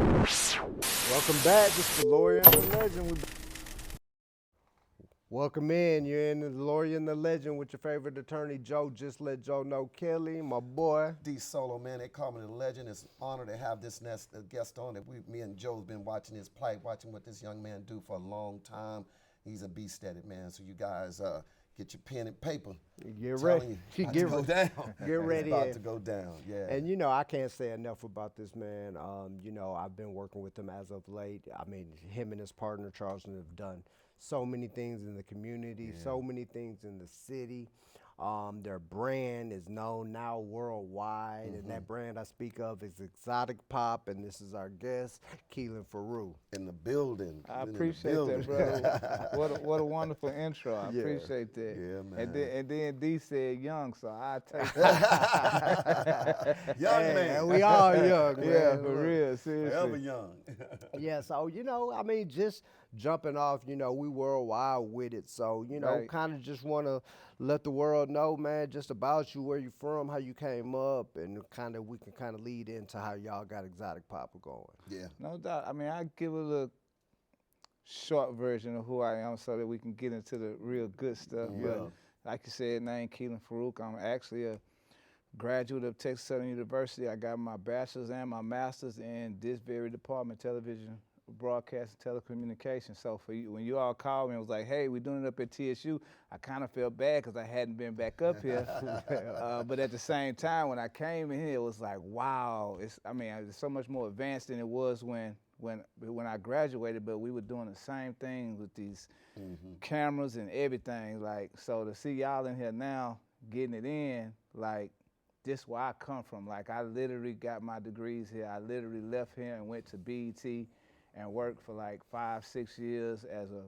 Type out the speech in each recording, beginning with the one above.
Welcome back. This is the Lawyer and the Legend. Welcome in. You're in the Lawyer and the Legend with your favorite attorney, Joe. Just let Joe know. Kelly, my boy. D Solo, man, they call me the Legend. It's an honor to have this next guest on. That me and Joe's been watching his plight, watching what this young man do for a long time. He's a beast at it, man. So you guys get your pen and paper. Get ready. Get go down. Get ready. It's about to go down. Yeah. And you know, I can't say enough about this man. You know, I've been working with him as of late. I mean, him and his partner Charleston have done so many things in the community, so many things in the city. Their brand is known now worldwide, and that brand I speak of is Exotic Pop, and this is our guest, Kehlin Farooq. In the building. I appreciate that, brother. what a wonderful intro. I appreciate that. Yeah, man. And then D said young, so I take that. Young man. We all young, man. Yeah, for real, seriously. Forever young. Yeah, so, you know, I mean, just jumping off, you know, we worldwide with it. So, you know, kind of just want to let the world know, man, just about you, where you from, how you came up, and kind of we can kind of lead into how y'all got Exotic Papa going. Yeah. No doubt. I mean, I give a little short version of who I am so that we can get into the real good stuff. But like you said, name Kehlin Farooq. I'm actually a graduate of Texas Southern University. I got my bachelor's and my master's in this very department, television, broadcast, and telecommunications. So for you, when you all called me and was like, hey, we're doing it up at TSU, I kind of felt bad because I hadn't been back up here. But at the same time, when I came in here, it was like, wow. It's so much more advanced than it was when I graduated, but we were doing the same thing with these cameras and everything. Like, so to see y'all in here now, getting it in, like, this where I come from. Like, I literally got my degrees here. I literally left here and went to BET and worked for like 5-6 years as a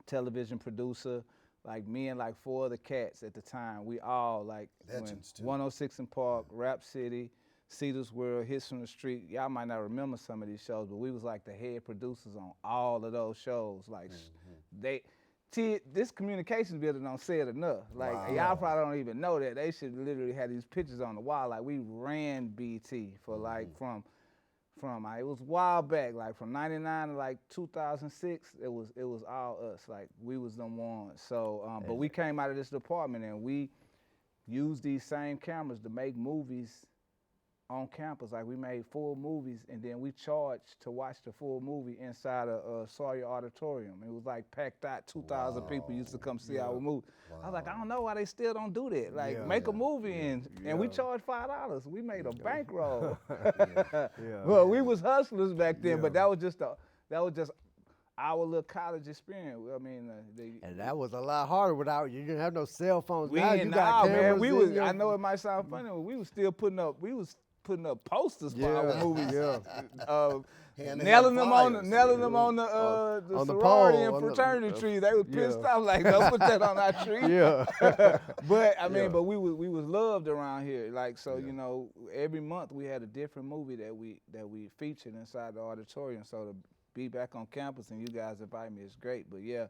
television producer. Like me and like 4 other cats at the time, we all like Legends too. 106 in Park, Rap City, Cedars World, Hits from the Street. Y'all might not remember some of these shows, but we was like the head producers on all of those shows. Like this communications building don't say it enough. Like y'all probably don't even know that. They should literally have these pictures on the wall. Like we ran BT for like from it was a while back, like from 99 to like 2006, it was all us. Like we was them ones. So, but we came out of this department and we used these same cameras to make movies on campus. Like we made full movies and then we charged to watch the full movie inside a Sawyer Auditorium. It was like packed out, 2,000 people used to come see our movie. I was like, I don't know why they still don't do that. Like make a movie and we charged $5. We made a bankroll. Well, we was hustlers back then, but that was just our little college experience. I mean, and that was a lot harder without you didn't have no cell phones. We now you got cameras. Man, I know it might sound funny, but we was still putting up posters for our movies. Nailing them on the sorority and fraternity trees. They was pissed off like, don't put that on our tree. But I mean, but we was loved around here. Like so, you know, every month we had a different movie that we featured inside the auditorium. So to be back on campus and you guys invite me, it's great. But yeah.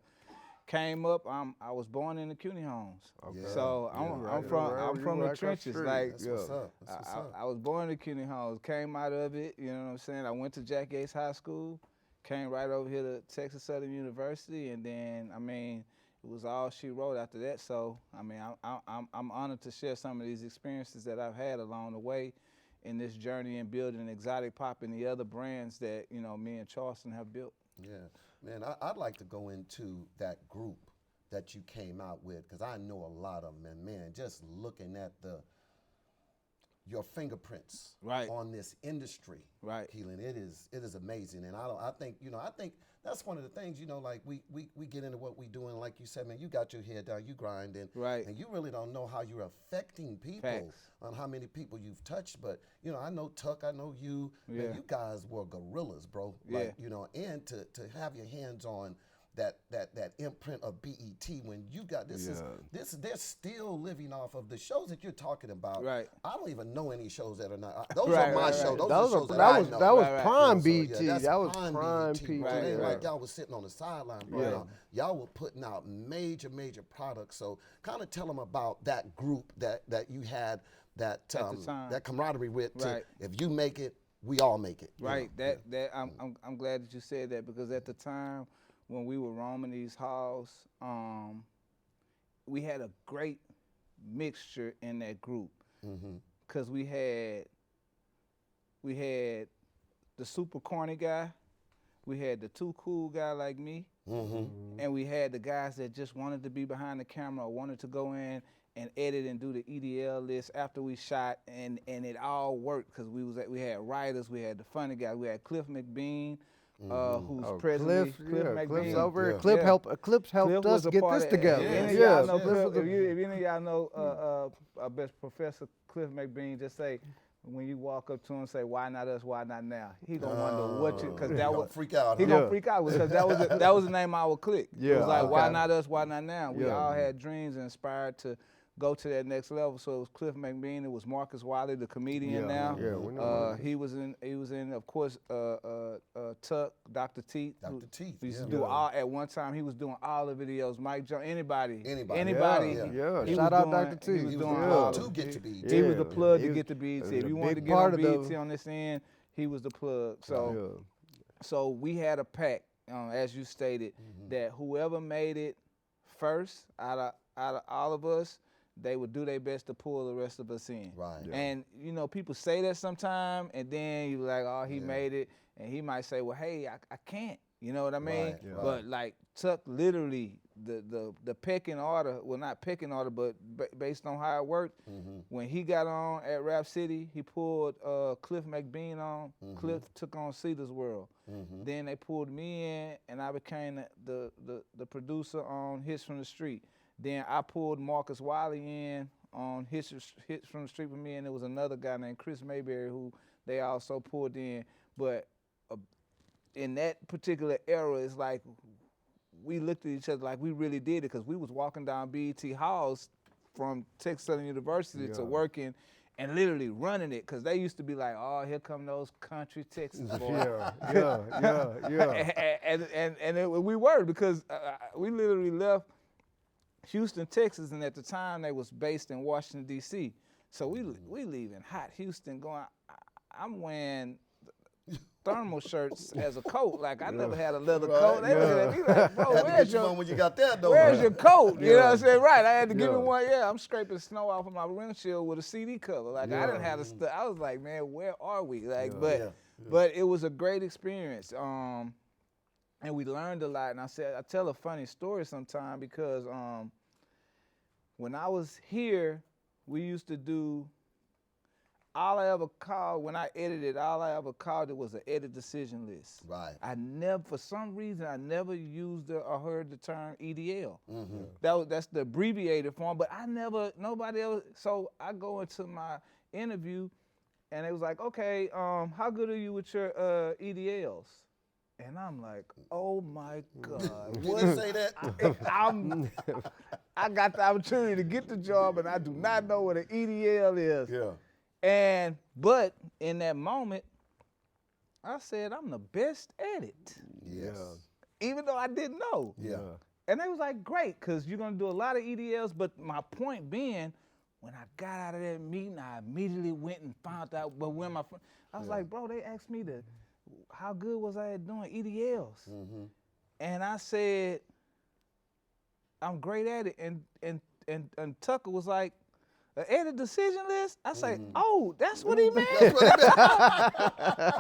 Came up. I was born in the CUNY homes, so I'm from the trenches. Like, That's what's up. That's what's up. I was born in the CUNY homes. Came out of it. You know what I'm saying? I went to Jack Yates High School. Came right over here to Texas Southern University, and then I mean, it was all she wrote after that. So I mean, I'm honored to share some of these experiences that I've had along the way in this journey in building Exotic Pop and the other brands that me and Charleston have built. Yeah. Man, I'd like to go into that group that you came out with, because I know a lot of them, and man, just looking at your fingerprints on this industry, Kehlin, it is amazing, and I think that's one of the things, like we get into what we do, and like you said, man, you got your head down, you grinding, and you really don't know how you're affecting people on how many people you've touched, but I know Tuck, I know you, man, you guys were gorillas, bro, like and to have your hands on that imprint of BET when you got this they're still living off of the shows that you're talking about. I don't even know any shows that are not. Those are my shows. Those are shows that I know. That was prime BET. That was prime BET. It ain't like y'all was sitting on the sideline, bro. Y'all were putting out major products. So kind of tell them about that group that you had that camaraderie with. If you make it, we all make it. Right. I'm glad that you said that, because at the time when we were roaming these halls, we had a great mixture in that group, because we had the super corny guy, we had the too cool guy like me, and we had the guys that just wanted to be behind the camera or wanted to go in and edit and do the EDL list after we shot, and it all worked, because we had writers, we had the funny guy, we had Cliff McBean, who's presently Cliff McBean. Cliff's over. Yeah. Cliff Yeah. helped Cliff us was a get part this of- together. If any of y'all know Cliff, if any of y'all know our best Professor Cliff McBean, just say, when you walk up to him and say, "Why not us? Why not now?" He gonna wonder what you, because that was freak out. he gonna freak out, because that was the name of our clique. It was like, okay. why not us? Why not now? We all had dreams and inspired to go to that next level. So it was Cliff McBean, it was Marcus Wiley, the comedian now. Yeah, we know he was in, of course, Tuck, Dr. Teeth. Dr. Teeth, We used to do all, at one time, he was doing all the videos. Mike Jones, anybody. Yeah. He Shout was out doing- Dr. T. He was He doing was all the of plug to it. get to BET. He was the plug He to was- get to BET. was If a you wanted to big get part on of BET the- on this end, he was the plug. So we had a pact, as you stated, that whoever made it first out of all of us, they would do their best to pull the rest of us in. Right. Yeah. And people say that sometime, and then you're like, oh, he made it, and he might say, well, hey, I can't. You know what I mean? Right, yeah. But like Tuck, literally the pecking order, well, not pecking order, but based on how it worked, when he got on at Rap City, he pulled Cliff McBean on. Cliff took on Cedar's World. Then they pulled me in, and I became the producer on Hits from the Street. Then I pulled Marcus Wiley in on Hits from the Street with me, and there was another guy named Chris Mayberry who they also pulled in. But in that particular era, it's like we looked at each other like we really did it, because we was walking down BET halls from Texas Southern University to working and literally running it, because they used to be like, oh, here come those country Texas boys. We were, because we literally left Houston, Texas, and at the time they was based in Washington, D.C. So we leaving hot Houston going, I'm wearing thermal shirts as a coat. Like, I never had a leather coat. They looking at me like, bro, where's your one when you got that though? Where's your coat? You know what I'm saying? Right, I had to give him one. Yeah, I'm scraping snow off of my windshield with a CD cover. Like, I didn't have the stuff. I was like, man, where are we? Like, but it was a great experience. And we learned a lot. And I tell a funny story sometime, because when I was here, we used to do, all I ever called, when I edited, all I ever called it was an edit decision list. Right. For some reason, I never used or heard the term EDL. That's the abbreviated form, but nobody else. So I go into my interview, and it was like, okay, how good are you with your EDLs? And I'm like, oh my God. Did you say that? I got the opportunity to get the job, and I do not know what an EDL is. Yeah. But in that moment, I said, I'm the best at it. Yes. Even though I didn't know. Yeah. And they was like, great, because you're going to do a lot of EDLs. But my point being, when I got out of that meeting, I immediately went and found out. But when I was like, bro, they asked me how good was I at doing EDLs? And I said, I'm great at it. And Tucker was like, an edit decision list? I say, oh, that's what he meant. I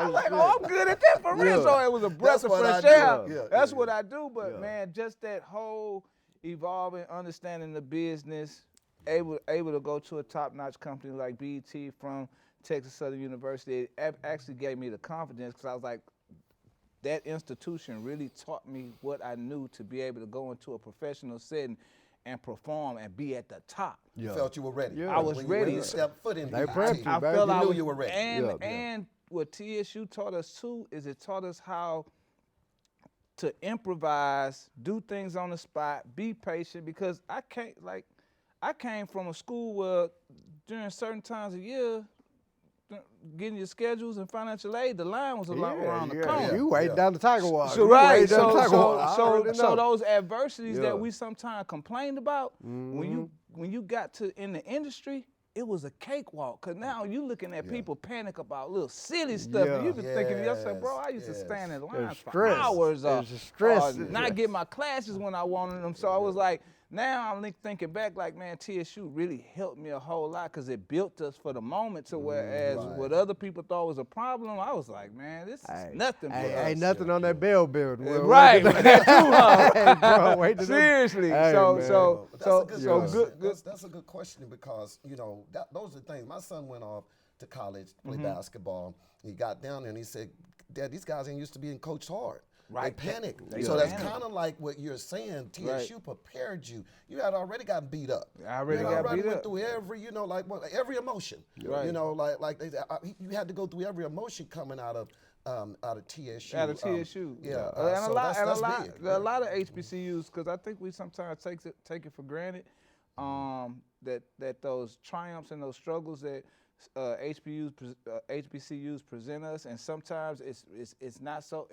was like, oh, I'm good at that for real. So it was a breath of fresh air. That's what I do. But man, just that whole evolving, understanding the business, able to go to a top-notch company like BET from Texas Southern University, it actually gave me the confidence, because I was like, that institution really taught me what I knew to be able to go into a professional setting and perform and be at the top. You felt you were ready. I was ready. When you stepped foot in BET, I felt you knew you were ready. And what TSU taught us too is it taught us how to improvise, do things on the spot, be patient, because I came from a school where during certain times of year, getting your schedules and financial aid, the line was a lot around the corner. You waiting down the Tiger Water. So right, so those adversities that we sometimes complained about, when you got to in the industry, it was a cakewalk. Cause now you looking at people panic about little silly stuff, and you be thinking to yourself, bro, I used to stand in lines for hours, or not get my classes when I wanted them. So I was like, now I'm thinking back, like, man, TSU really helped me a whole lot because it built us for the moment. To whereas what other people thought was a problem, I was like, man, this is nothing. Ain't nothing on that Bell building. Right, that too, huh? Hey, bro, seriously. Hey, That's a good question because those are the things. My son went off to college to play basketball. He got down there and he said, "Dad, these guys ain't used to being coached hard." Right. They panic. So that's kind of like what you're saying. TSU prepared you. You had already gotten beat up. I already got beat up. Went through every, every emotion. Right. Like they, you had to go through every emotion coming out of TSU. Out of TSU. Yeah. And a lot of HBCUs, because I think we sometimes take it for granted that those triumphs and those struggles that HBCUs present us, and sometimes it's not so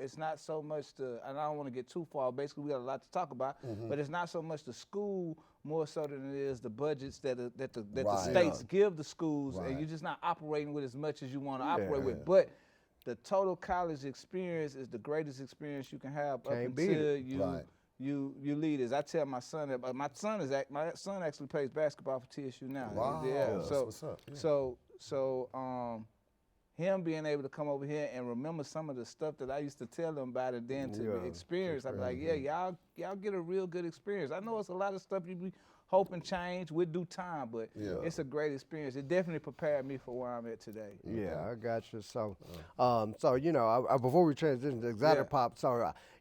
much and I don't want to get too far. Basically, we got a lot to talk about, but it's not so much the school more so than it is the budgets that the states give the schools, and you're just not operating with as much as you want to operate with. But the total college experience is the greatest experience you can have up until you lead. As I tell my son, that my son actually plays basketball for TSU now. Wow. Yeah. So what's up? Yeah. So him being able to come over here and remember some of the stuff that I used to tell him about, and then to experience, I'm like, y'all get a real good experience. I know it's a lot of stuff you be hoping change with due time, but it's a great experience. It definitely prepared me for where I'm at today. Yeah, I got you. So, before we transition to Exotic Pop,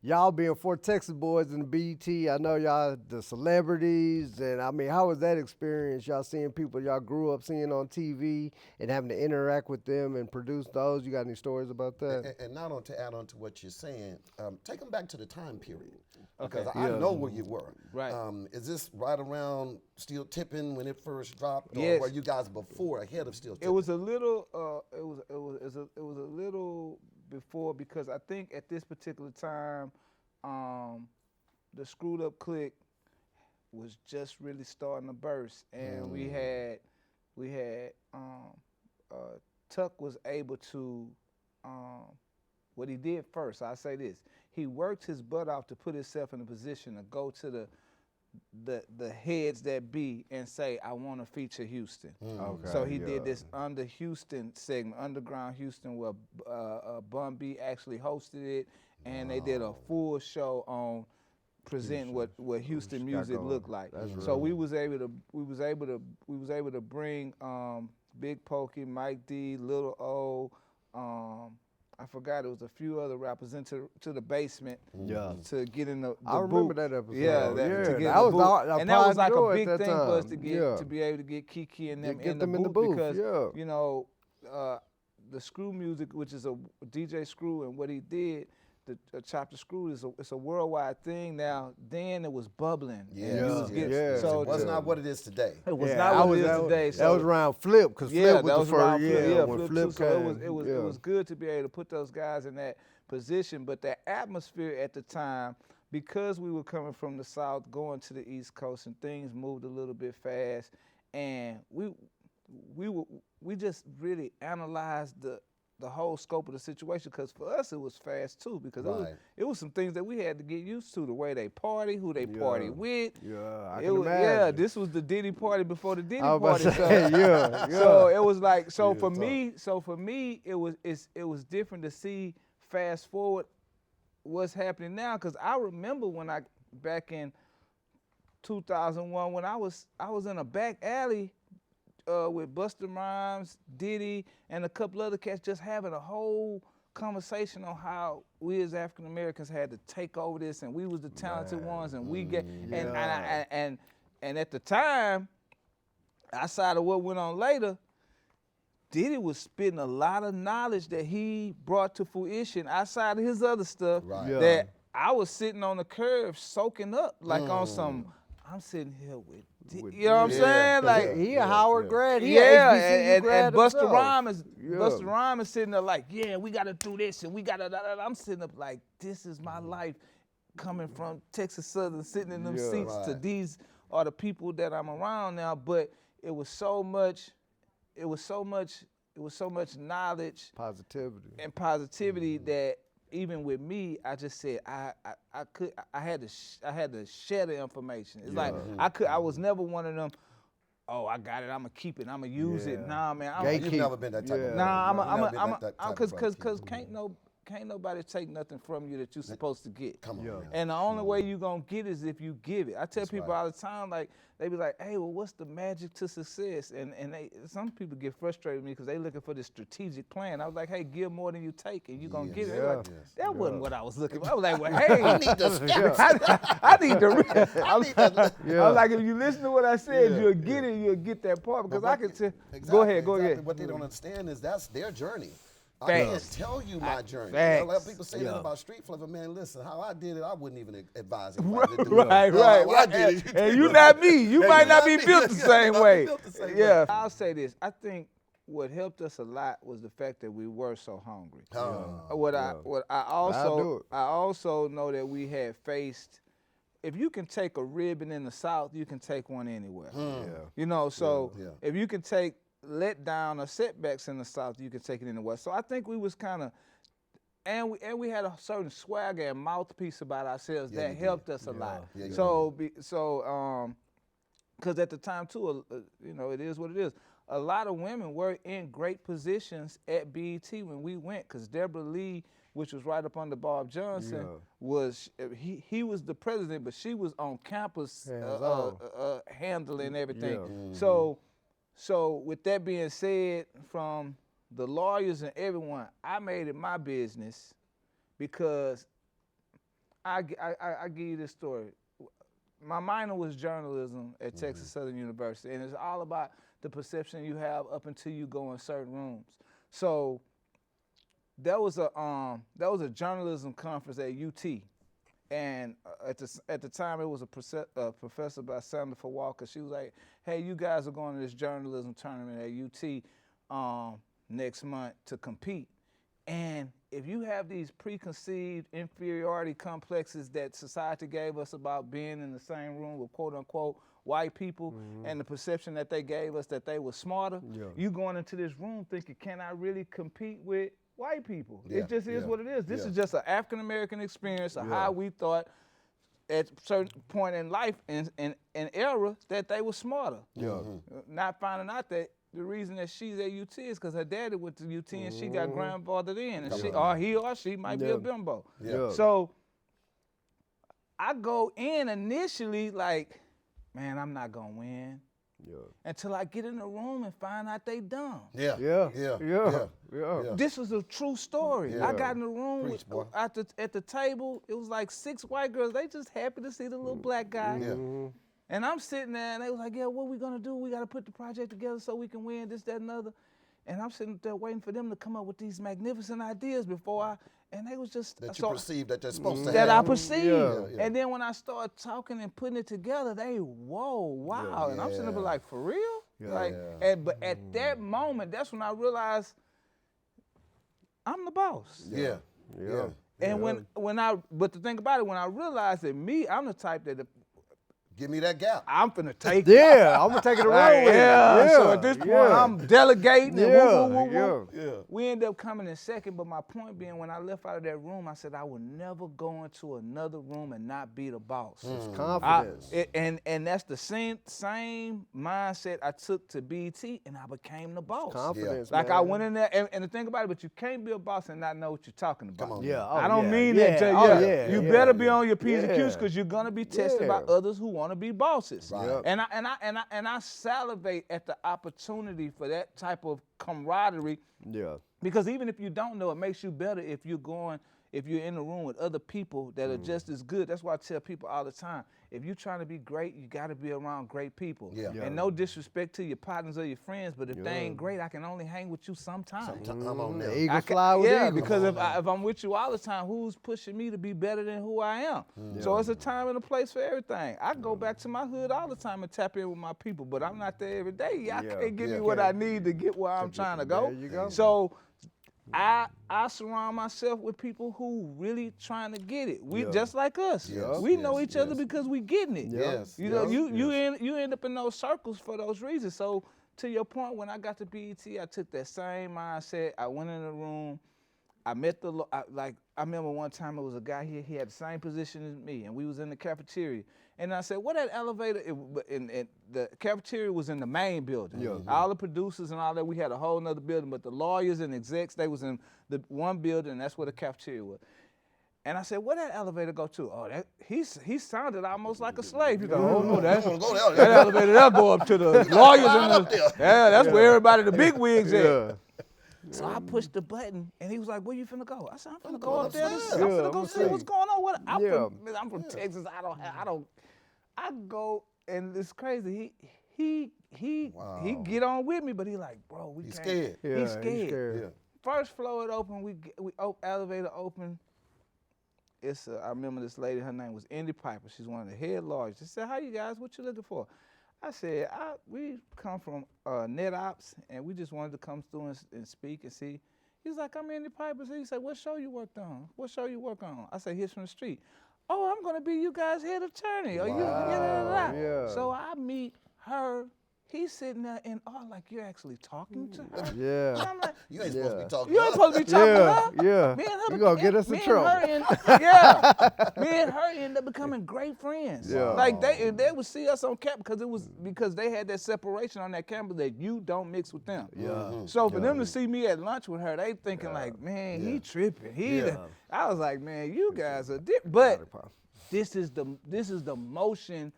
y'all being 4 Texas boys in the BET, I know y'all the celebrities, and I mean, how was that experience? Y'all seeing people y'all grew up seeing on TV and having to interact with them and produce those? You got any stories about that? And not on to add on to what you're saying, take them back to the time period. Because I know where you were. Right. Is this right around Steel Tipping when it first dropped, or were you guys ahead of Steel Tipping? It was a little. It was a little before, because I think at this particular time, the Screwed Up Clique was just really starting to burst, and we had Tuck was able to. What he did first, I'll say this. He worked his butt off to put himself in a position to go to the heads that be and say, I want to feature Houston. Okay, so he did this Under Houston segment, Underground Houston, where Bun B actually hosted it, and they did a full show on presenting what Houston music looked like. So we was able to bring Big Pokey, Mike D, Little O, I forgot, it was a few other rappers into the basement to get in the I remember that episode. That was like a big thing for us to get to be able to get Kiki and them in the booth because the Screw music, which is a DJ Screw, and what he did, the Chapter Screw it's a worldwide thing now. Then it was bubbling. So it was not what it is today. It was not what it is today. That was around Flip, because Flip was the first. When Flip came. So it was good to be able to put those guys in that position. But the atmosphere at the time, because we were coming from the South, going to the East Coast, and things moved a little bit fast, and we just really analyzed the whole scope of the situation, because for us it was fast too, because it was some things that we had to get used to, the way they party, who they party with. I can imagine. This was the Diddy party before the Diddy party. So it was like, for me, it was different to see fast forward what's happening now, because I remember when back in 2001 when I was in a back alley with Busta Rhymes, Diddy, and a couple other cats, just having a whole conversation on how we as African Americans had to take over this, and we was the talented ones, and we get and at the time, outside of what went on later, Diddy was spitting a lot of knowledge that he brought to fruition outside of his other stuff that I was sitting on the curb soaking up, like on some. I'm sitting here with you know what I'm saying? Like he a Howard grad, and Busta Rhymes is sitting there like, we gotta do this and we gotta. I'm sitting up like, this is my life, coming from Texas Southern, sitting in them seats. To these are the people that I'm around now. But it was so much it was so much knowledge, positivity, that even with me, I just said I had to share the information. It's like I was never one of them. Oh, I got it. I'm gonna keep it. I'm gonna use it. Nah, man. You've never been that type of Nah, because can't nobody take nothing from you that you're supposed to get. Come on. And the only way you gonna get is if you give it. I tell people all the time, like they be like, "Hey, well, what's the magic to success?" And some people get frustrated with me because they looking for this strategic plan. I was like, "Hey, give more than you take, and you gonna get it." Like, that wasn't what I was looking for. I was like, "Well, hey, I need the I need the." I was like, if you listen to what I said, you'll get it. You'll get that part because I can tell. Go ahead. What they don't understand is that's their journey. I can't tell you my journey. A lot of people say that about street flavor. Man, listen, how I did it, I wouldn't even advise anybody to do it. Right. I did it. And you not me. You might not be built the same way. Yeah. I'll say this. I think what helped us a lot was the fact that we were so hungry. I also know that we had faced. If you can take a ribbon in the South, you can take one anywhere. You know, so if you can take let down or setbacks in the South, you can take it in the West. So I think we was kind of, and we had a certain swagger and mouthpiece about ourselves that helped us a lot. Because at the time too, you know, it is what it is. A lot of women were in great positions at BET when we went, because Deborah Lee, which was right up under Bob Johnson, was he was the president, but she was on campus handling everything. So with that being said, from the lawyers and everyone, I made it my business because I give you this story. My minor was journalism at Texas Southern University, and it's all about the perception you have up until you go in certain rooms. So there was a journalism conference at UT. And at the time, it was a professor by Sandra Walker. She was like, "Hey, you guys are going to this journalism tournament at UT next month to compete. And if you have these preconceived inferiority complexes that society gave us about being in the same room with quote unquote white people and the perception that they gave us that they were smarter, you going into this room thinking, can I really compete with white people? It just is what it is. This is just an African-American experience of how we thought at a certain point in life and era that they were smarter. Not finding out that the reason that she's at UT is because her daddy went to UT and she got grandfathered in, and he or she might be a bimbo. So I go in initially like, man, I'm not gonna win. Until I get in the room and find out they dumb. This was a true story. I got in the room at the table. It was like 6 white girls. They just happy to see the little black guy. And I'm sitting there, and they was like, "Yeah, what we gonna do? We gotta put the project together so we can win this, that, and the other." And I'm sitting there waiting for them to come up with these magnificent ideas and they was just that you perceive that they're supposed to have. That I perceived. And then when I started talking and putting it together, they, wow. And I'm sitting there like, for real? But at that moment, that's when I realized I'm the boss. And but the thing about it, when I realized that I'm the type that give me that gap. I'm finna take it. I'm gonna take it around with it. So at this point, I'm delegating and We end up coming in second, but my point being, when I left out of that room, I said I would never go into another room and not be the boss. It's confidence. And that's the same mindset I took to BET, and I became the boss. Confidence, Like man. I went in there, and the thing about it, but you can't be a boss and not know what you're talking about. Come on. I don't mean that. You better be on your P's and Q's, because you're gonna be tested by others who want to be bosses. And I salivate at the opportunity for that type of camaraderie. Because even if you don't know, it makes you better if you're in the room with other people that are just as good. That's why I tell people all the time, if you're trying to be great, you got to be around great people. And no disrespect to your partners or your friends, but if they ain't great, I can only hang with you sometimes. I'm on there. Eagle fly with eagle. Because if I'm with you all the time, who's pushing me to be better than who I am? So it's a time and a place for everything. I go back to my hood all the time and tap in with my people, but I'm not there every day. Y'all can't give me what I need to get where I'm trying to go. There you go. So I surround myself with people who really trying to get it. We just like us. We know each other because we getting it. You know, you end up in those circles for those reasons. So to your point, when I got to BET, I took that same mindset. I went in the room. I met I remember one time it was a guy here, he had the same position as me, and we was in the cafeteria. And I said, what that elevator, and the cafeteria was in the main building. Yeah. All the producers and all that, we had a whole nother building, but the lawyers and execs, they was in the one building, and that's where the cafeteria was. And I said, where that elevator go to? Oh, he sounded almost like a slave. He go, oh no, that elevator, that'll go up to the lawyers and that's where everybody, the big wigs at. So I pushed the button, and he was like, where you finna go? I said, I'm finna go up there. I'm finna go see what's going on. I'm from Texas. I go, and it's crazy. He get on with me, but he like, bro, we can't. Scared. Yeah, He's scared. Yeah. First floor it open, elevator open. I remember this lady, her name was Indy Piper. She's one of the head lawyers. She said, how you guys, what you looking for? I said, we come from NetOps, and we just wanted to come through and speak and see. He was like, I'm Indy Piper. He said, what show you worked on? What show you work on? I said, Hits from the Street. Oh, I'm going to be you guys' head attorney. Wow. Yeah. So I meet her. He's sitting there in awe, like, you're actually talking to her? Yeah. And I'm like, You ain't supposed to be talking you ain't supposed to be talking to her. Yeah. Me and her You gonna get us in trouble. Me and her ended up becoming great friends. Yeah. Like they would see us on campus because they had that separation on that campus that you don't mix with them. Yeah. So for them to see me at lunch with her, they thinking like, man, he tripping. I was like, man, you guys are different. But this is the motion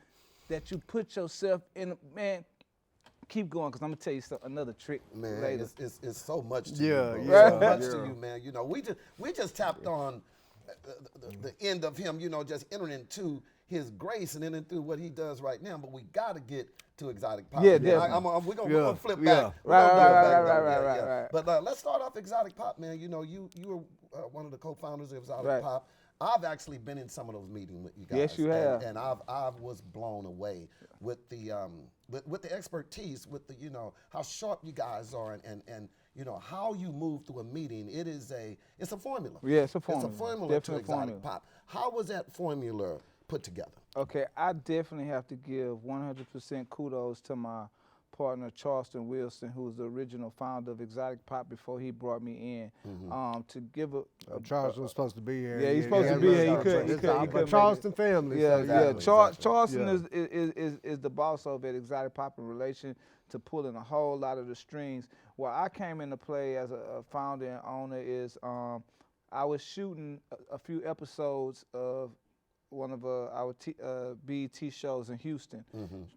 that you put yourself in. Man, keep going, because I'm going to tell you another trick later. It's so much to Yeah, you, yeah. so much to you, man. You know, we just tapped on the end of him, you know, just entering into his grace and entering through what he does right now. But we got to get to Exotic Pop. Yeah, definitely. We're gonna flip back. Right. But let's start off Exotic Pop, man. You know, you were one of the co-founders of Exotic Pop. I've actually been in some of those meetings with you guys. Yes, you have. And I was blown away with the expertise, with the, you know, how sharp you guys are, and you know how you move through a meeting. It's a formula. Yeah, it's a formula. It's a formula Definitely to Exotic Pop. How was that formula put together? Okay, I definitely have to give 100% kudos to my partner Charleston Wilson, who was the original founder of Exotic Pop before he brought me in. To give Charleston was supposed to be here. Yeah, he's supposed to be here. He couldn't. But Charleston family. Yeah. Charleston is the boss of it, Exotic Pop, in relation to pulling a whole lot of the strings. Where I came into play as a founder and owner is I was shooting a few episodes of one of our BET shows in Houston.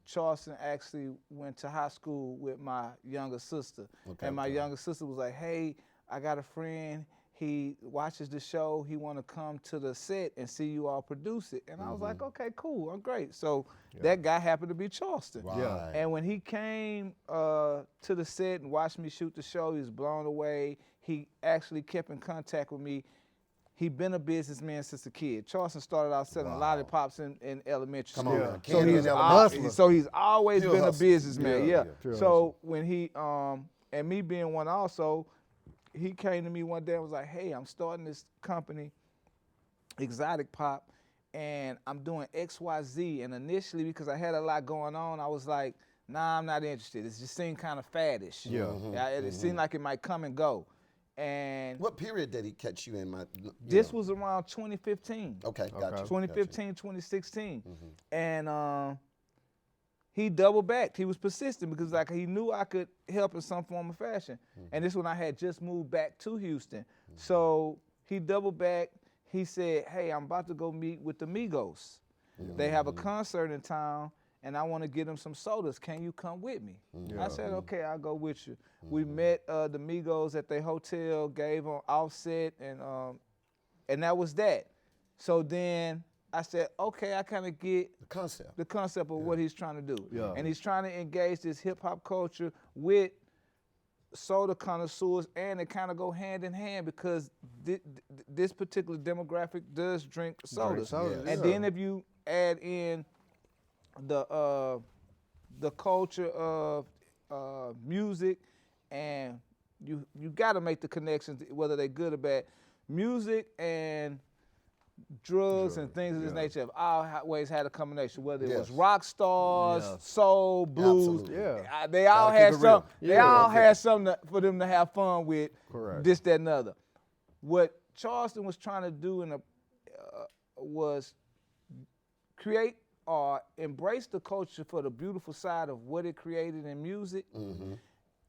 Charleston actually went to high school with my younger sister. And my younger sister was like, hey, I got a friend. He watches the show. He want to come to the set and see you all produce it. And I was like, okay, cool. I'm great. So that guy happened to be Charleston. Right. And when he came to the set and watched me shoot the show, he was blown away. He actually kept in contact with me. He'd been a businessman since a kid. Charleston started out selling lollipops in elementary school. So he's always been a businessman. So when he, and me being one also, he came to me one day and was like, hey, I'm starting this company, Exotic Pop, and I'm doing XYZ. And initially, because I had a lot going on, I was like, nah, I'm not interested. It just seemed kind of faddish. It seemed like it might come and go. And what period did he catch you in? This was around 2015. Okay, gotcha. 2015, 2016. And he double backed. He was persistent because like he knew I could help in some form of fashion. And this when I had just moved back to Houston. So he double backed. He said, hey, I'm about to go meet with the Migos. They have a concert in town, and I want to get them some sodas. Can you come with me? I said, okay, I'll go with you. We met the Migos at their hotel, gave them Offset, and that was that. So then I said, okay, I kind of get the concept of what he's trying to do. And he's trying to engage this hip-hop culture with soda connoisseurs, and it kind of go hand in hand because this particular demographic does drink sodas. And then if you add in the culture of music, and you got to make the connections, whether they're good or bad. Music and drugs and things of this nature have always had a combination, whether it was rock stars, soul, blues. Absolutely. They all had some. They all had something for them to have fun with. Correct. This, that, and other. What Charleston was trying to do was create or embrace the culture for the beautiful side of what it created in music,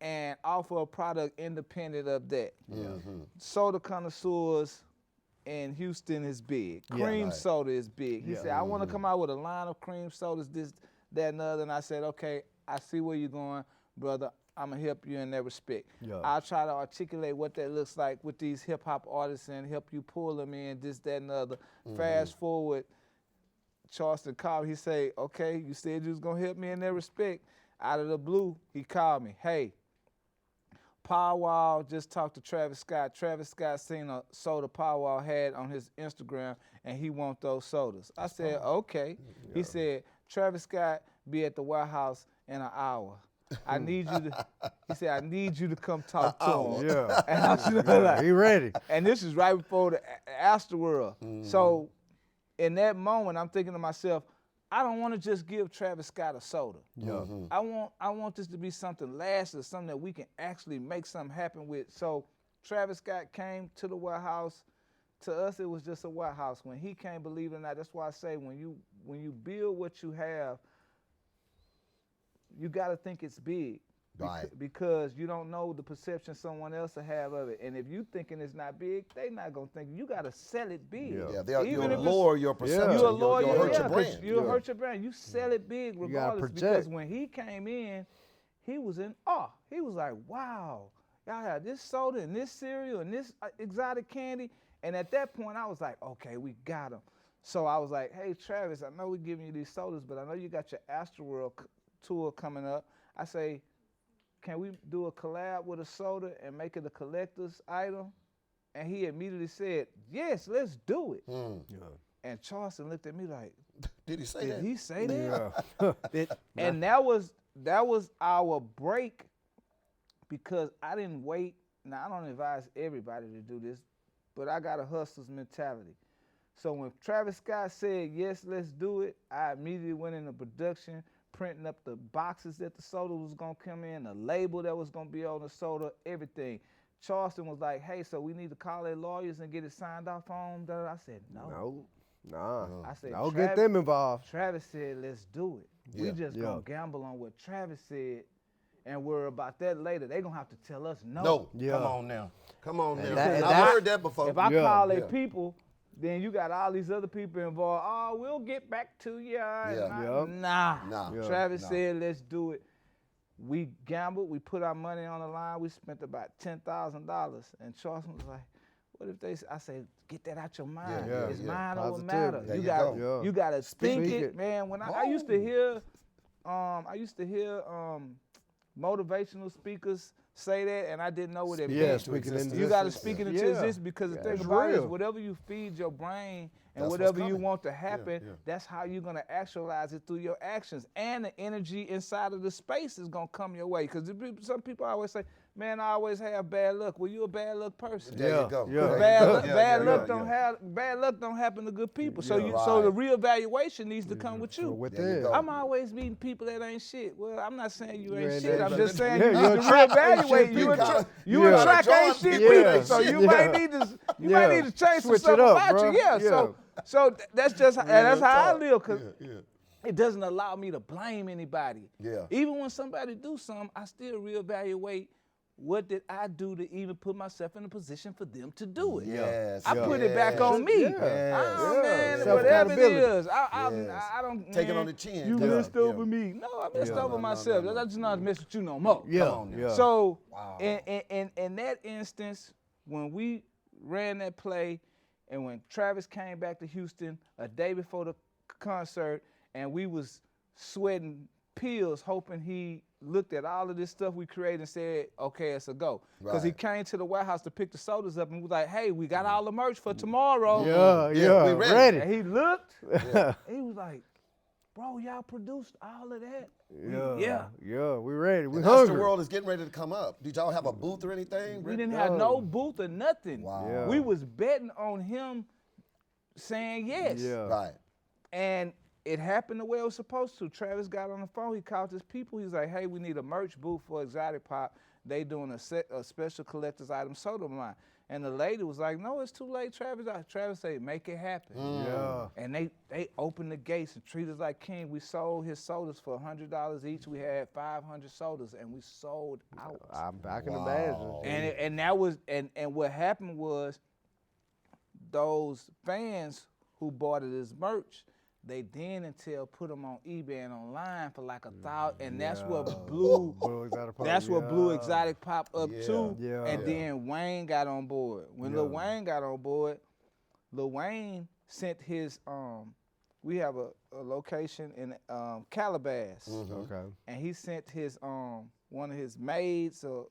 and offer a product independent of that. Soda connoisseurs in Houston is big. Cream soda is big. He said, I want to come out with a line of cream sodas, this, that, and other. And I said, okay, I see where you're going, brother. I'm going to help you in that respect. I'll try to articulate what that looks like with these hip-hop artists and help you pull them in, this, that, and other. Fast forward, Charleston called me. He said, okay, you said you was going to help me in that respect. Out of the blue, he called me. Hey, Powwow just talked to Travis Scott. Travis Scott seen a soda Powwow had on his Instagram, and he want those sodas. I said, okay. He said, Travis Scott be at the White House in an hour. I need you to, he said, I need you to come talk to him. And I was like, he ready. And this is right before the Astroworld. So in that moment, I'm thinking to myself, I don't want to just give Travis Scott a soda. I want this to be something lasting, something that we can actually make something happen with. So Travis Scott came to the White House. To us, it was just a White House. When he came, believe it or not, that's why I say when you build what you have, you got to think it's big. Because you don't know the perception someone else will have of it. And if you thinking it's not big, they not going to think. You got to sell it big. You'll lower your perception. You'll lower you'll hurt your brand. You'll hurt your brand. You sell it big regardless. Because when he came in, he was in awe. He was like, wow, y'all have this soda and this cereal and this exotic candy. And at that point, I was like, okay, we got him. So I was like, hey, Travis, I know we're giving you these sodas, but I know you got your Astroworld tour coming up. I say, can we do a collab with a soda and make it a collector's item? And he immediately said, yes, let's do it. And Charleston looked at me like, did he say that? Did he say that? And that was our break, because I didn't wait. Now, I don't advise everybody to do this, but I got a hustler's mentality. So when Travis Scott said, yes, let's do it, I immediately went into production, printing up the boxes that the soda was going to come in, the label that was going to be on the soda, everything. Charleston was like, hey, so we need to call their lawyers and get it signed off on? I said, no. I said, I'll get them involved. Travis said, let's do it. We just going to gamble on what Travis said and worry about that later. They're going to have to tell us no. Come on now. And I've heard that before. If I call their people, then you got all these other people involved. Oh, we'll get back to you. Nah. Travis said, let's do it. We gambled. We put our money on the line. We spent about $10,000. And Charleston was like, what if they, I said, get that out your mind. It's mind over matter. You got to think it, man. When I used to hear, motivational speakers say that, and I didn't know what it meant. You got to speak it into existence, because the thing about it is, whatever you feed your brain and whatever you want to happen, that's how you're going to actualize it through your actions. And the energy inside of the space is going to come your way. Because some people always say, man, I always have bad luck. Well, you're a bad luck person. There you go. Bad luck don't happen to good people. So the reevaluation needs to come with you. I'm always meeting people that ain't shit. Well, I'm not saying you ain't shit. I'm just saying you need to reevaluate. You attract ain't shit people. So you might need to change some stuff about you. So that's just that's how I live. Cause it doesn't allow me to blame anybody. Even when somebody do something, I still reevaluate. What did I do to even put myself in a position for them to do it? I put it back on me. Man, whatever it is, I don't take it on the chin. You messed over me. No, I messed over myself. I just not mess with you no more. So in that instance, when we ran that play, and when Travis came back to Houston a day before the concert, and we was sweating pills, hoping he looked at all of this stuff we created and said, okay, it's a go. Because he came to the White House to pick the sodas up and was like, hey, we got all the merch for tomorrow. We ready. And he looked, he was like, bro, y'all produced all of that? We ready. We hungry. The world is getting ready to come up. Did y'all have a booth or anything? We didn't have no booth or nothing. We was betting on him saying yes. Yeah. Right. And it happened the way it was supposed to. Travis got on the phone. He called his people. He was like, hey, we need a merch booth for Exotic Pop. They doing a special collector's item soda line. And the lady was like, no, it's too late, Travis. Travis said, make it happen. Yeah. And they opened the gates and treated us like king. We sold his sodas for $100 each. We had 500 sodas, and we sold out. I can imagine. And that was and what happened was those fans who bought it as merch, they then put them on eBay and online for like $1,000, and that's what blew. Blew Exotic Pop up too. Yeah. And then Wayne got on board. When Lil Wayne got on board, Lil Wayne sent his we have a location in Calabasas. Okay. And he sent his one of his maids or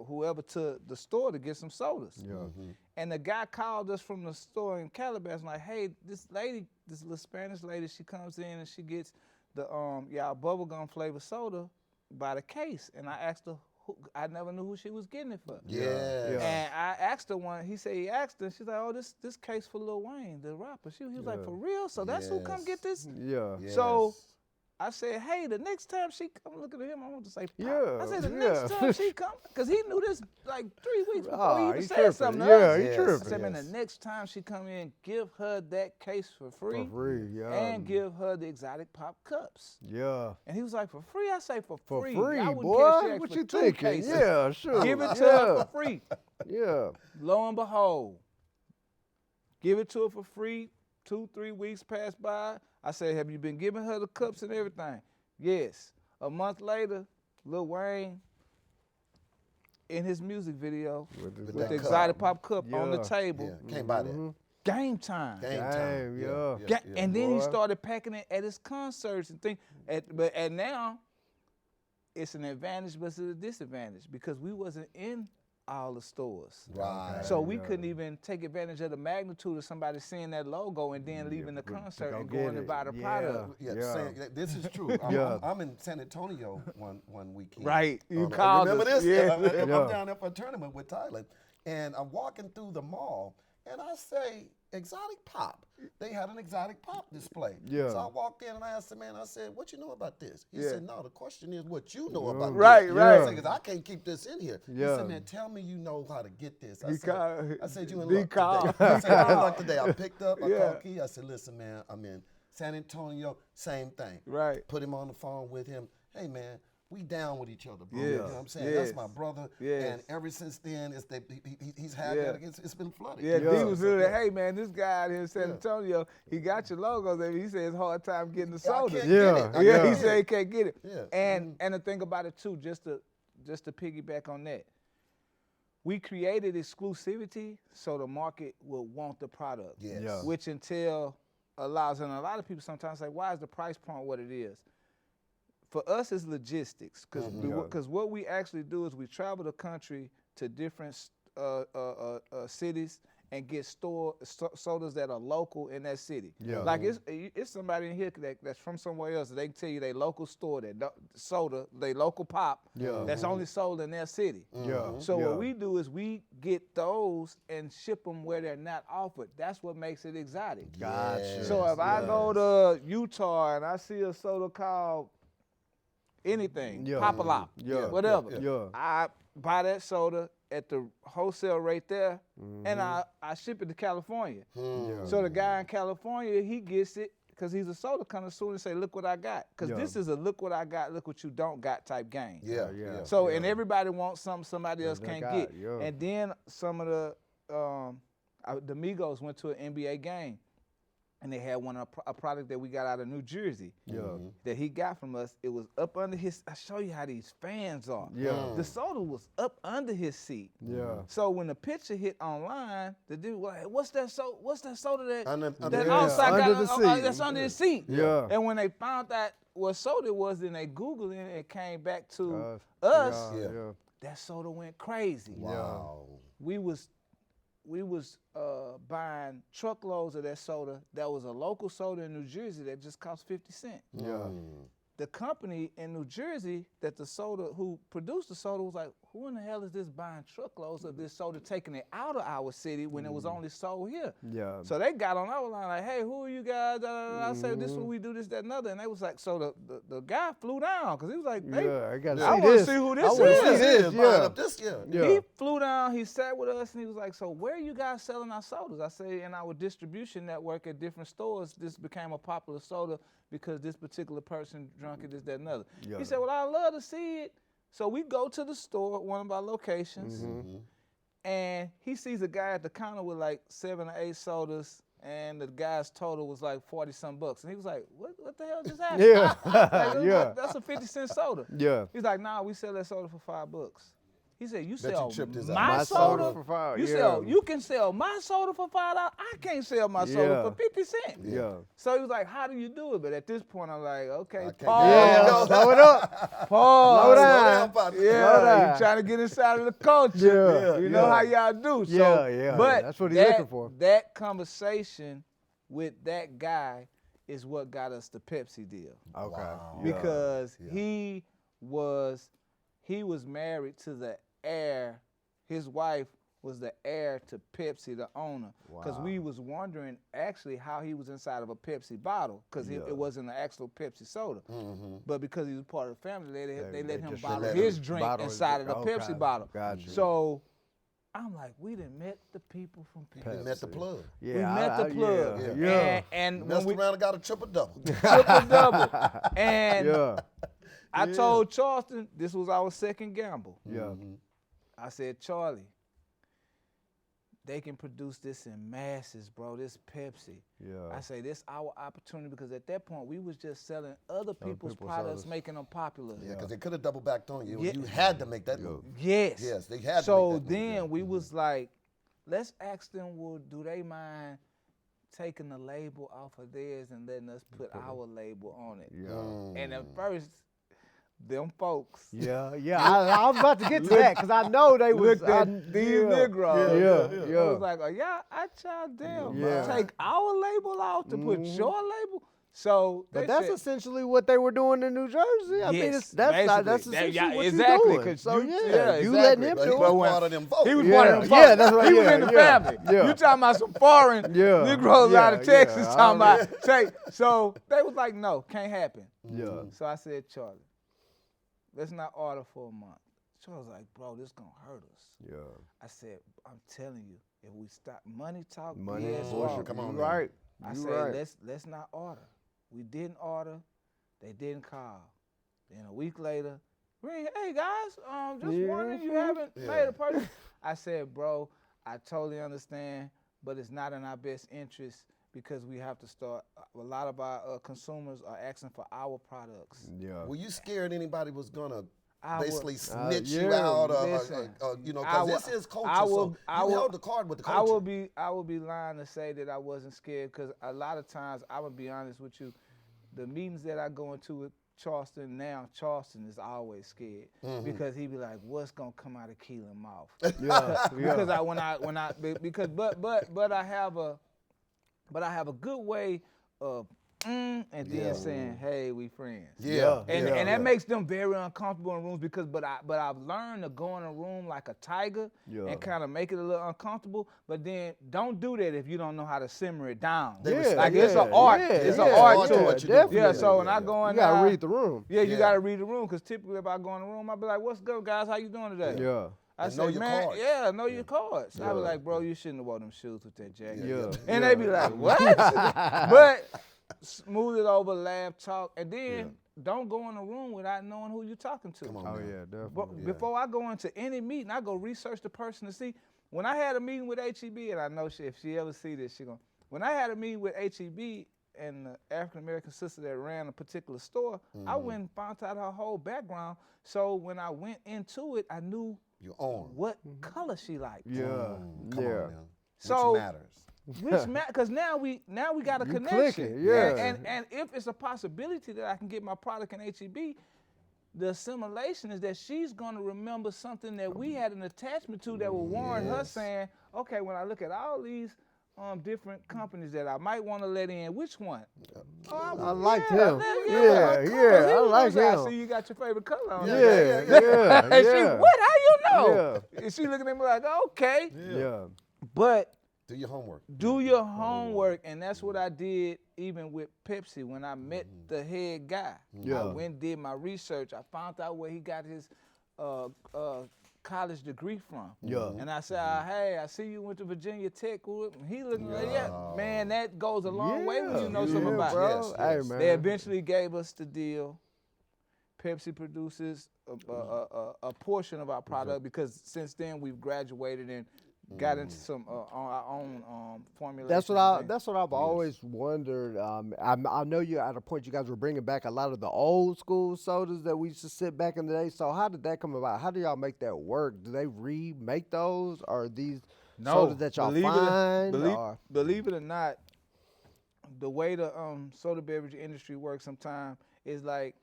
whoever to the store to get some sodas. Yeah. And the guy called us from the store in Calabasas like, hey, this little Spanish lady, she comes in and she gets the y'all bubblegum flavor soda by the case. And I asked her, I never knew who she was getting it for. Yeah. And I asked her one, he said he asked her, she's like, oh, this case for Lil Wayne, the rapper. He was like, for real? So that's who come get this? Yeah. So I said, hey, the next time she come, looking at him, I want to say, Pop. Yeah, I said, the next time she come, because he knew this like 3 weeks before he even said tripping. something to Yeah, us. he tripping. I said, man, the next time she come in, give her that case for free. For free, yeah. And give her the Exotic Pop cups. Yeah. And he was like, for free? I say, for For free. free, I wouldn't boy. care if she asked What for you 2 thinking? cases. Yeah, sure. Give it to her for free. Yeah. Lo and behold, give it to her for free. 2-3 weeks passed by. I said, have you been giving her the cups and everything? Yes. A month later, Lil Wayne, in his music video, with the Exotic Pop cup on the table. Yeah. Came by that. Game time. Game time. Yeah. And then he started packing it at his concerts and things. And now, it's an advantage, but it's a disadvantage because we wasn't in all the stores. Right. So we couldn't even take advantage of the magnitude of somebody seeing that logo and then leaving the concert and going and buy the product. This is true. I'm in San Antonio one weekend. Right. You called remember us. this? Yeah. I'm down there for a tournament with Tyler, and I'm walking through the mall, and I say, Exotic Pop. They had an Exotic Pop display. Yeah. So I walked in and I asked the man, I said, what you know about this? He said, no, the question is what you know about this. Right. I said, because I can't keep this in here. He said, man, tell me you know how to get this. I said, you in luck today. I said, I'm in luck today. I picked up, I called Key. I said, listen, man, I'm in San Antonio, same thing. Right. Put him on the phone with him. Hey, man, we down with each other, bro. You know what I'm saying? That's my brother. And ever since then, he's had that. It's been flooded. Yeah, D was really, hey, man, this guy out here in San Antonio, he got your logos. He said it's a hard time getting the soda. He said he can't get it. Yeah. And the thing about it, too, just to piggyback on that, we created exclusivity so the market will want the product, which allows, and a lot of people sometimes say, why is the price point what it is? For us, it's logistics, because what we actually do is we travel the country to different cities and get sodas that are local in that city. Yeah. Like it's somebody in here that's from somewhere else. They can tell you they local store that soda, they local pop that's only sold in their city. So what we do is we get those and ship them where they're not offered. That's what makes it exotic. Gotcha. So if I go to Utah and I see a soda called anything, Pop-A-Lop, whatever. I buy that soda at the wholesale rate there, and I ship it to California. So the guy in California, he gets it because he's a soda connoisseur and say, look what I got. Because this is a look what I got, look what you don't got type game. So, and everybody wants something somebody else can't get. And then some of the Migos went to an NBA game. And they had a product that we got out of New Jersey that he got from us. It was up under his, I show you how these fans are. The soda was up under his seat. So when the picture hit online, the dude was like, what's that soda that outside got that's under his seat? And when they found out what soda it was, then they Googled it and it came back to us. That soda went crazy. Wow. We was buying truckloads of that soda that was a local soda in New Jersey that just cost 50 cents. The company in New Jersey who produced the soda was like, who in the hell is this buying truckloads of this soda, taking it out of our city when it was only sold here? Yeah. So they got on our line like, hey, who are you guys? I said, this is what we do, this, that, and other. And they was like, so the guy flew down because he was like, hey, I gotta I see want to this. see who I this wanna is. see this. Buying Yeah. up this, He flew down, he sat with us, and he was like, so where are you guys selling our sodas? I say, in our distribution network at different stores, this became a popular soda because this particular person drunk it, this, that, and other. Yeah. He said, well, I'd love to see it. So we go to the store, one of our locations, and he sees a guy at the counter with like 7 or 8 sodas, and the guy's total was like 40-some bucks. And he was like, what the hell just happened? Yeah. Like, Yeah. That's a 50-cent soda. Yeah. He's like, nah, we sell that soda for $5. He said, you Bet sell you tripped his my out. soda for $5, You can sell my soda for $5. I can't sell my soda Yeah. for 50 cents. Yeah. So he was like, how do you do it? But at this point, I'm like, okay, can't pause. Yeah. Slow it up. Pause. Slow down, down. partner. Slow Yeah, down. you trying to get inside of the culture. Yeah, You know yeah. how y'all do. So, Yeah. But That's what he's looking for. That conversation with that guy is what got us the Pepsi deal. Okay. Wow. Yeah. Because he was married to the heir. His wife was the heir to Pepsi, the owner. Because we was wondering actually how he was inside of a Pepsi bottle, because it wasn't an actual Pepsi soda. But because he was part of the family, they let him just bottle let his him drink bottle inside of his- the okay. Pepsi bottle. Gotcha. So I'm like, we done met the people from Pepsi. You met the plug. Yeah. We met the plug. Yeah. And when Messed we around and got a triple-double. triple-double. And Yeah. I told Charleston this was our second gamble. Yeah. I said, Charlie, they can produce this in masses, bro, this Pepsi. Yeah. I say, this our opportunity, because at that point, we was just selling other people's products, sodas. making them popular. Yeah, because they could have double backed on you. Yeah. You had to make that move. Yes. Yes, they had to So make that move, then yeah. we was like, let's ask them, well, do they mind taking the label off of theirs and letting us put our label on it? Yeah. And at first, them folks Yeah. I was about to get to that because I know they was. looked at these Negroes. Yeah. I was like, oh, yeah, I tried them. Yeah. Take our label off to put your label. So they But that's said, essentially what they were doing in New Jersey. I mean, Yes, that's basically. essentially what exactly, you're doing. 'cause So you- yeah, yeah, you exactly. letting him But do he it. was part of them folks. he was Yeah. one of them folks. Yeah, that's right. He was Yeah, in the yeah, family. yeah. You talking about some foreign Yeah, Negroes out of yeah, Texas yeah. talking about, say, so they was like, no, can't happen. Yeah. So I said, Charlie, let's not order for a month. Charlie was like, bro, this gonna hurt us. Yeah. I said, I'm telling you, if we stop money talk, Money BS bullshit. walk. Come on You now. right. I You said, right. let's not order. We didn't order. They didn't call. Then a week later, hey guys, just wondering you haven't made a purchase. I said, bro, I totally understand, but it's not in our best interest because we have to start. A lot of our consumers are asking for our products. Yeah. Were you scared anybody was gonna I would- basically snitch you yeah, out, listen, you know, I because will- this is culture. I will- So I you will- held the card with the I culture. will be lying to say that I wasn't scared, because a lot of times, I would be honest with you, the meetings that I go into with Charleston now, Charleston is always scared because he be like, "What's gonna come out of Kehlin mouth?" Yeah. Because I have a good way of and then saying, "Hey, we friends." Yeah. And yeah. that makes them very uncomfortable in rooms, because I've learned to go in a room like a tiger Yeah. and kind of make it a little uncomfortable. But then don't do that if you don't know how to simmer it down. They Yeah, respect Like it. it's an art. yeah, It's yeah, an art yeah, to what it. you do. definitely. Yeah. So when I go in, You gotta there, read the room. Yeah, you Yeah. gotta read the room, because typically if I go in the room, I be like, "What's good, guys? How you doing today?" Yeah. I And say, know your "Man, cards." yeah, know your cards." I be Yeah. like, "Bro, you shouldn't have worn them shoes with that jacket." Yeah. And they be like, "What?" But smooth it over, laugh, talk, and then don't go in a room without knowing who you're talking to. Come on, Oh man. yeah, But definitely. before I go into any meeting, I go research the person to see. When I had a meeting with HEB, and I know if she ever see this, she gonna. When I had a meeting with HEB and the African American sister that ran a particular store, I went and found out her whole background. So when I went into it, I knew You own. what color she liked. Yeah. Come Yeah. on now. So- Which matters. Which because now we got a You connection. clicking, yeah. And if it's a possibility that I can get my product in HEB, the assimilation is that she's gonna remember something that we had an attachment to that will warrant her saying, okay, when I look at all these different companies that I might want to let in. Which one? I like him. I like I him. see you got your favorite color on. Yeah. She, what? How you know? Yeah. And she looking at me like, okay. Yeah. But Do your homework. do your homework, and that's what I did even with Pepsi when I met the head guy. Yeah. I went and did my research. I found out where he got his college degree from. Yeah. And I said, hey, I see you went to Virginia Tech. He looking like, man, that goes a long way when you know something about it. Yes. Hey, man. They eventually gave us the deal. Pepsi produces a portion of our product because since then we've graduated and got into some our own formulations. That's what I've always wondered. I know you're at a point you guys were bringing back a lot of the old school sodas that we used to sit back in the day. So how did that come about? How do y'all make that work? Do they remake those, or are these sodas that y'all find? Believe it or not, the way the soda beverage industry works sometimes is like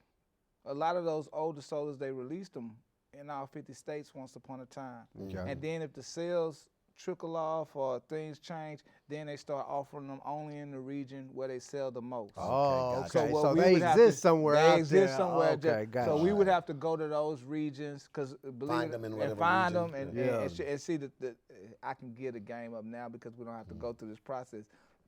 a lot of those older sodas, they released them in all 50 states once upon a time. Okay. And then if the sales trickle off or things change, then they start offering them only in the region where they sell the most. Oh, okay. what So we they would have exist to- somewhere they out exist there. somewhere. Okay, gotcha. So we would have to go to those regions because Find them in whatever find region. them and see that I can get a game up now because we don't have to go through this process.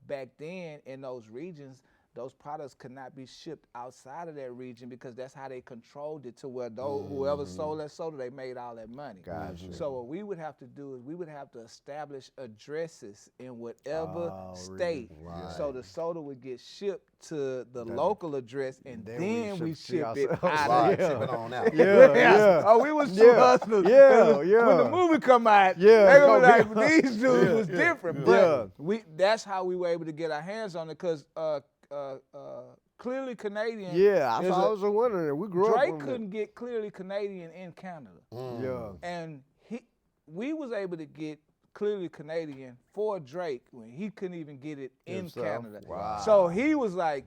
Back then in those regions, those products could not be shipped outside of that region because that's how they controlled it to where whoever sold that soda, they made all that money. Gotcha. So what we would have to do is we would have to establish addresses in whatever state. Right. So the soda would get shipped to the local address and then we ship it ourselves. out. Right, Yeah. ship it on out. Yeah. Oh, we was two hustlers. Yeah, When the movie come out, Yeah, they gonna it's be gonna like, these dudes was different. But Yeah. that's how we were able to get our hands on it because Clearly Canadian. Yeah, is I was wondering. We grew up Drake on couldn't get Clearly Canadian in Canada. Yeah. And we was able to get Clearly Canadian for Drake when he couldn't even get it in Himself. Canada. Wow. So he was like,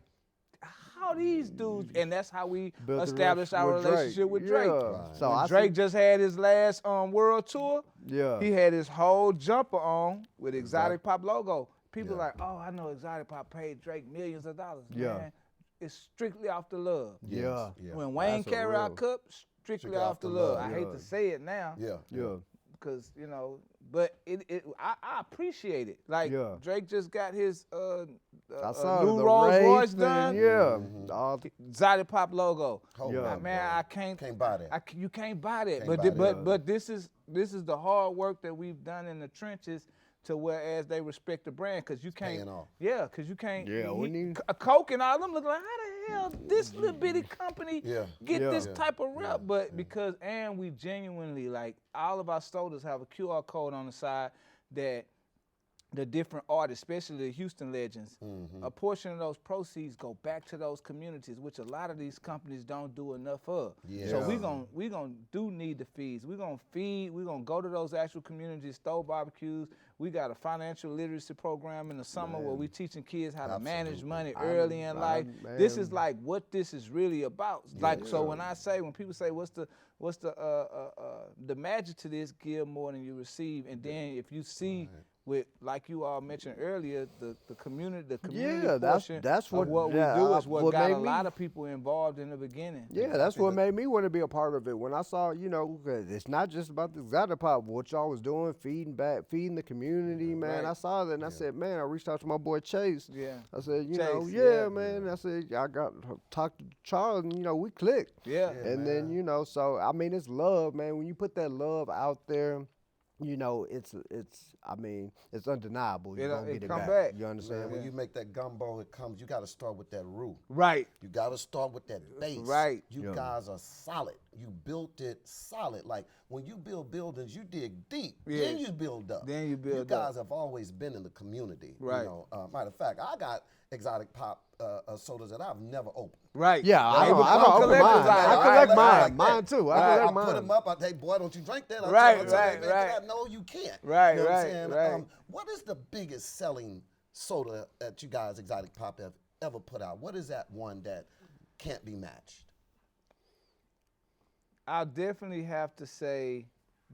how these dudes, and that's how we Built the established our with Drake. relationship with Drake. Yeah. Right. So When I Drake see- just had his last world tour, Yeah. he had his whole jumper on with Exotic Pop logo. People like, oh, I know Exotic Pop paid Drake millions of dollars. Yeah. Man, it's strictly off the love. Yeah. When Wayne That's a carry our real- cup, strictly off the love. I hate to say it now. Yeah. Yeah. Because, but I appreciate it. Like, Yeah. Drake just got his I saw new the Rolls race Royce thing, done. Yeah. All the- Exotic Pop logo. Hold Yeah. up, Man, bro. I can't buy that. you can't buy that. Can't But buy but that. but this is the hard work that we've done in the trenches to whereas they respect the brand because you can't. paying off. Yeah, because you can't. Yeah, we need- a Coke and all them look like how the hell this little bitty company get Yeah. this type of rep, but because we genuinely like all of our sodas have a QR code on the side that the different artists, especially the Houston legends, a portion of those proceeds go back to those communities, which a lot of these companies don't do enough of. Yeah. So we gonna do need the feeds. We're gonna go to those actual communities, throw barbecues. We got a financial literacy program in the summer where we teaching kids how to manage money early in life. This is like what this is really about. Like so when people say what's the magic to this, give more than you receive, and then if you see with like you all mentioned earlier, the community portion that's of what we do is what got a lot of people involved in the beginning. Yeah, that's what made me want to be a part of it. When I saw, 'cause it's not just about the Exotic Pop, what y'all was doing, feeding the community, man. Right. I saw that and I said, man, I reached out to my boy Chase. Yeah. I said, Chase, man. I said, I got talked to Charles and, we clicked. Yeah. And then, so, I mean, it's love, man. When you put that love out there, it's undeniable. You're going to get it back. You understand? Man, when you make that gumbo, you got to start with that root. Right. You got to start with that base. Right. You guys are solid. You built it solid. Like when you build buildings, you dig deep. Yeah. Then you build up. Then you build up. You guys have always been in the community. Right. Matter of fact, I got Exotic Pop sodas that I've never opened. Right. Yeah, I don't become open mine. collectors. I collect mine. like Mine that. too. I collect put mine. them up. I say, boy, don't you drink that? I Right, tell right, man, right. No, you can't. Right, you know what right, I'm saying? right. What is the biggest selling soda that you guys, Exotic Pop, have ever put out? What is that one that can't be matched? I'll definitely have to say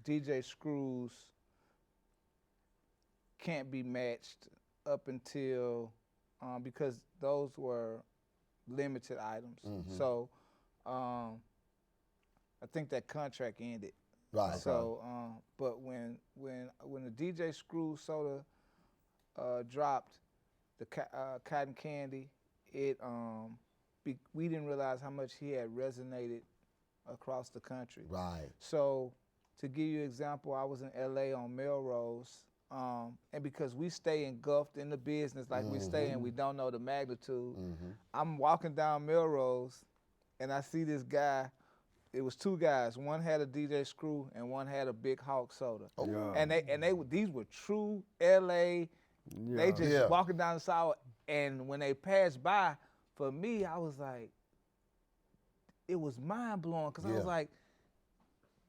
DJ Screws can't be matched up until because those were limited items. So I think that contract ended. Right. So, but when the DJ Screw soda dropped, the cotton candy, we didn't realize how much he had resonated across the country. Right. So, to give you an example, I was in LA on Melrose, and because we stay engulfed in the business like we stay and we don't know the magnitude, I'm walking down Melrose, and I see this guy. It was two guys. One had a DJ Screw and one had a Big Hawk soda. Oh. Yeah. And these were true LA. Yeah. They just walking down the sidewalk, and when they passed by, for me, I was like, it was mind blowing because I was like,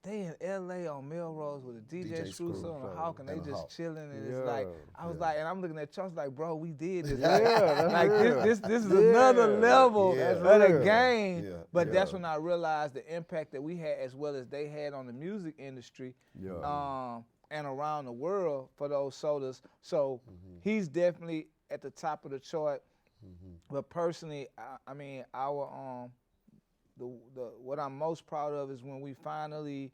they in LA on Melrose with a DJ Screw soda and a Hawk, and they just chilling, and it's like, I was like, and I'm looking at Charles like, bro, we did this. Like this is another level of the game. Yeah. But that's when I realized the impact that we had as well as they had on the music industry and around the world for those sodas. So he's definitely at the top of the chart. But personally, I mean, our what I'm most proud of is when we finally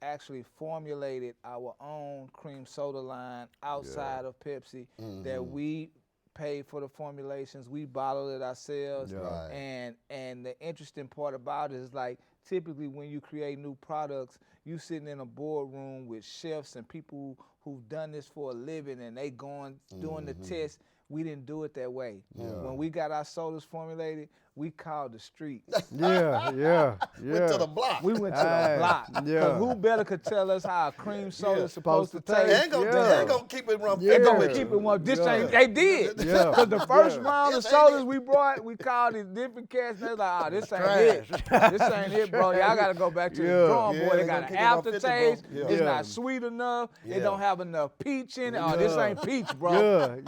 actually formulated our own cream soda line outside of Pepsi, that we paid for the formulations, we bottled it ourselves, and the interesting part about it is like typically when you create new products, you sitting in a boardroom with chefs and people who've done this for a living and they going doing the test. We didn't do it that way. When we got our sodas formulated, we called the street. Went to the block. We went to the block. Because who better could tell us how a cream soda is supposed to taste? They ain't gonna keep it run. They gonna keep it one. This ain't. They did. Because the first round of sodas we brought, we called these different cats, and they're like, this ain't it. This ain't it, bro. Y'all gotta go back to the drawing board. They got an aftertaste. It's not sweet enough. It don't have enough peach in it. Oh, this ain't peach, bro.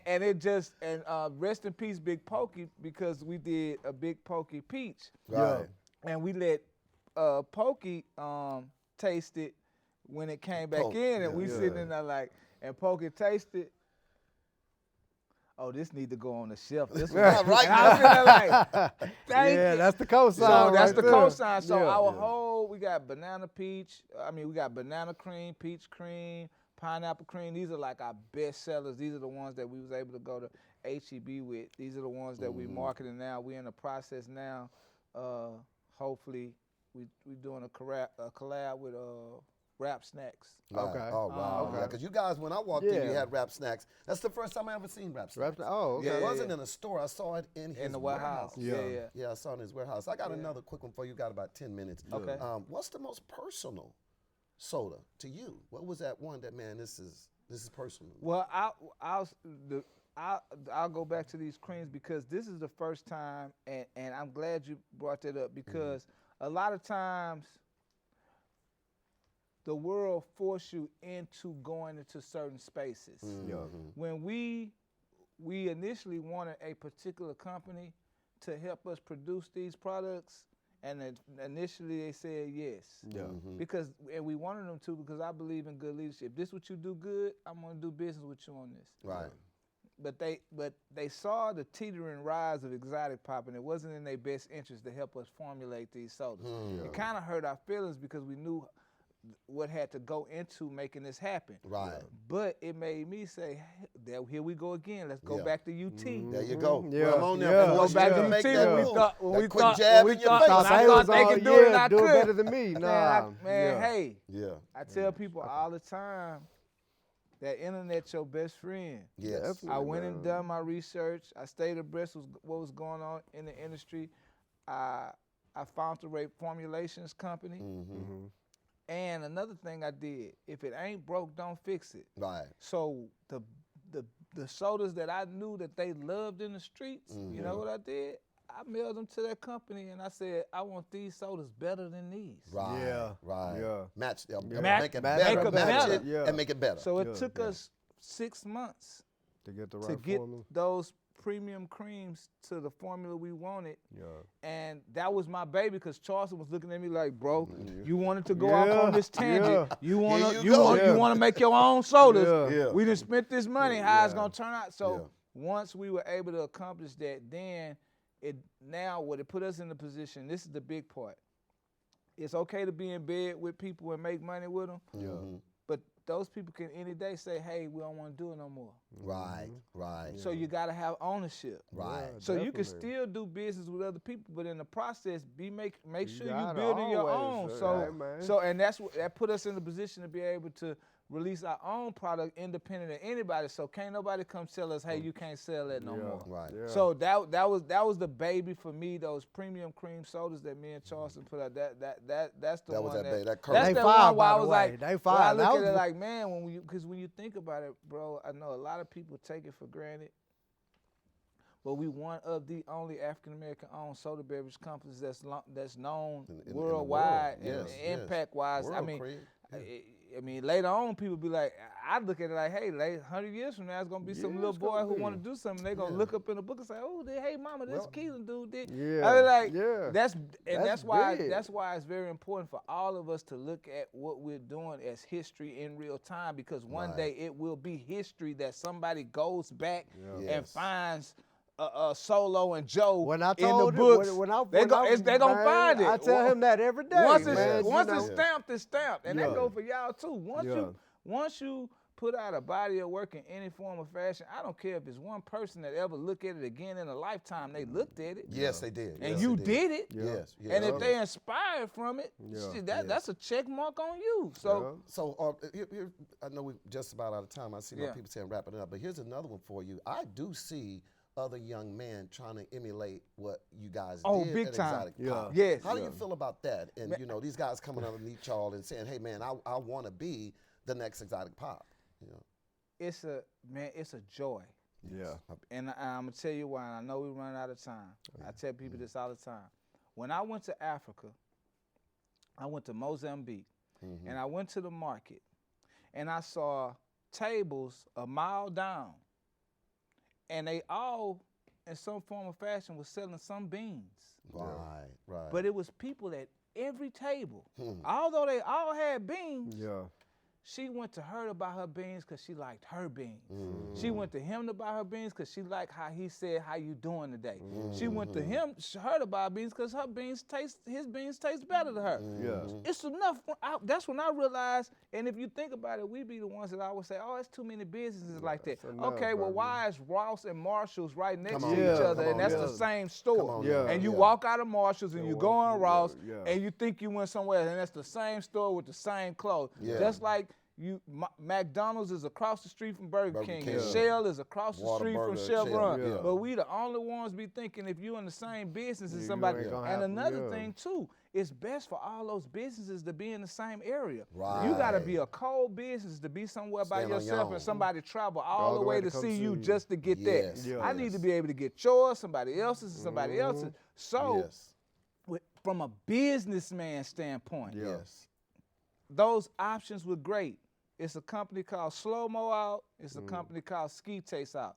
And it just, and rest in peace, Big Pokey, because we did a Big Pokey peach. Right. And we let Pokey taste it when it came back in, and we sitting in there like, and Pokey tasted. Oh, this need to go on the shelf. This one. Right. And I feel like, thank you. That's the cosign. So that's the cosign. So our whole, we got banana peach. We got banana cream, peach cream, pineapple cream. These are like our best sellers. These are the ones that we was able to go to HEB with. These are the ones that we marketing now. We're in the process now. Hopefully, we doing a collab with Rap Snacks. Okay. Oh, wow. Okay. Because you guys, when I walked in, you had Rap Snacks. That's the first time I ever seen Rap Snacks. Oh, okay. It wasn't in a store. I saw it in his the warehouse. Yeah, I saw it in his warehouse. I got another quick one for you. Got about 10 minutes. Okay. What's the most personal soda to you? What was that one that, man, this is personal? Well, I'll go back to these creams because this is the first time, and I'm glad you brought that up because a lot of times the world force you into going into certain spaces. When we initially wanted a particular company to help us produce these products, and initially they said yes. Because we wanted them to because I believe in good leadership. This what you do good, I'm gonna do business with you on this. Right. But they saw the teetering rise of exotic pop, and it wasn't in their best interest to help us formulate these sodas. It kind of hurt our feelings because we knew what had to go into making this happen. Right. But it made me say, hey, here we go again. Let's go back to UT. There you go. Yeah. Come on there. Go back to UT when we thought they could do it, and I do could. it better than me. Hey. I tell people all the time that internet your best friend. Yes. I went and done my research. I stayed abreast of what was going on in the industry. I found the formulations company. And another thing I did, if it ain't broke, don't fix it. Right. So the sodas that I knew that they loved in the streets, you know what I did? I mailed them to that company and I said, I want these sodas better than these. Right. Right. Yeah. Match them. Make it better. Match it and make it better. So it took us 6 months to get the those premium creams to the formula we wanted. Yeah. And that was my baby because Charleston was looking at me like, bro, you wanted to go off on this tangent. You want to make your own sodas. Yeah. We done spent this money. How it's going to turn out? So once we were able to accomplish that, then what it put us in the position, this is the big part. It's okay to be in bed with people and make money with them. Yeah. But those people can any day say, hey, we don't want to do it no more. Right, right. So you got to have ownership. Right. Yeah, So you can definitely. still do business with other people, but in the process, make sure you gotta building your always, own. man. And that put us in the position to be able to release our own product independent of anybody. So can't nobody come tell us, hey, you can't sell that no more. Right. Yeah. So that was the baby for me. Those premium cream sodas that me and Charleston put out. That's the That one was that baby, that that's curve. They that fire, one where by I the was way. like, They where fire. I look That at was it the- like, man, because when you think about it, bro, I know a lot of people take it for granted. But we one of the only African American owned soda beverage companies that's known In the worldwide world. and Yes, yes. impact wise. I World, mean, Craig. Yeah. I mean, later on, people be like, I look at it like, hey, 100 years from now, it's gonna be some Yeah, little it's boy gonna who be. want to do something. They gonna look up in the book and say, oh, hey, mama, this Well, Kehlin dude did. Yeah, I mean, like, yeah. that's That's why big. it's very important for all of us to look at what we're doing as history in real time, because one Right. day it will be history that somebody goes back and Yes. finds Solo and Joe When I in the told him, books. they they gonna find it. I tell him that every day. Once man, it's stamped, it's stamped, and that Yeah. go for y'all too. Yeah. Once you put out a body of work in any form of fashion, I don't care if it's one person that ever look at it again in a lifetime. They looked at it, Yes, they did. and Yes, you they did it. Yes, yes. And if they inspired from it, Yeah. shit, that's a check mark on you. So So here, I know we're just about out of time. I see Yeah. people saying wrapping it up, but here's another one for you. I do see other young men trying to emulate what you guys did big at time. Exotic Yeah. Pop. Yes. How do Yeah. you feel about that? And these guys coming underneath y'all and saying, "Hey, man, I want to be the next Exotic Pop." You know. it's a joy. Yeah. And I'm gonna tell you why. And I know we're running out of time. I tell people this all the time. When I went to Africa, I went to Mozambique, and I went to the market, and I saw tables a mile down, and they all, in some form or fashion, was selling some beans. Right, right. But it was people at every table. Although they all had beans, Yeah. she went to her to buy her beans because she liked her beans. She went to him to buy her beans because she liked how he said, how you doing today? She went to her to buy beans because his beans taste better to her. Yeah. It's enough. That's when I realized, and if you think about it, we be the ones that always say, oh, it's too many businesses like that. enough, Okay, well, baby. why is Ross and Marshall's right next Come to on, each yeah, other, come and on, that's yeah. the same store? on, yeah, And you yeah. walk out of Marshall's and you go in Ross, yeah. and you think you went somewhere, and that's the same store with the same clothes. Yeah. Just like McDonald's is across the street from Burger King, and King. Shell is across the street from Whataburger, Chevron. Shell, yeah. But we the only ones be thinking if you in the same business as you somebody. ain't gonna And have- another yeah. thing too, it's best for all those businesses to be in the same area. You gotta be Right. a cold business to be somewhere by Stand on your yourself, own. and somebody travel all the way to come see see you you. just to get Yes, that. yeah, I need yes. to be able to get yours, somebody else's, and somebody else's. So Yes. from a businessman standpoint, Yes. those options were great. It's a company called Slow Mo Out. It's a company called Ski Taste Out.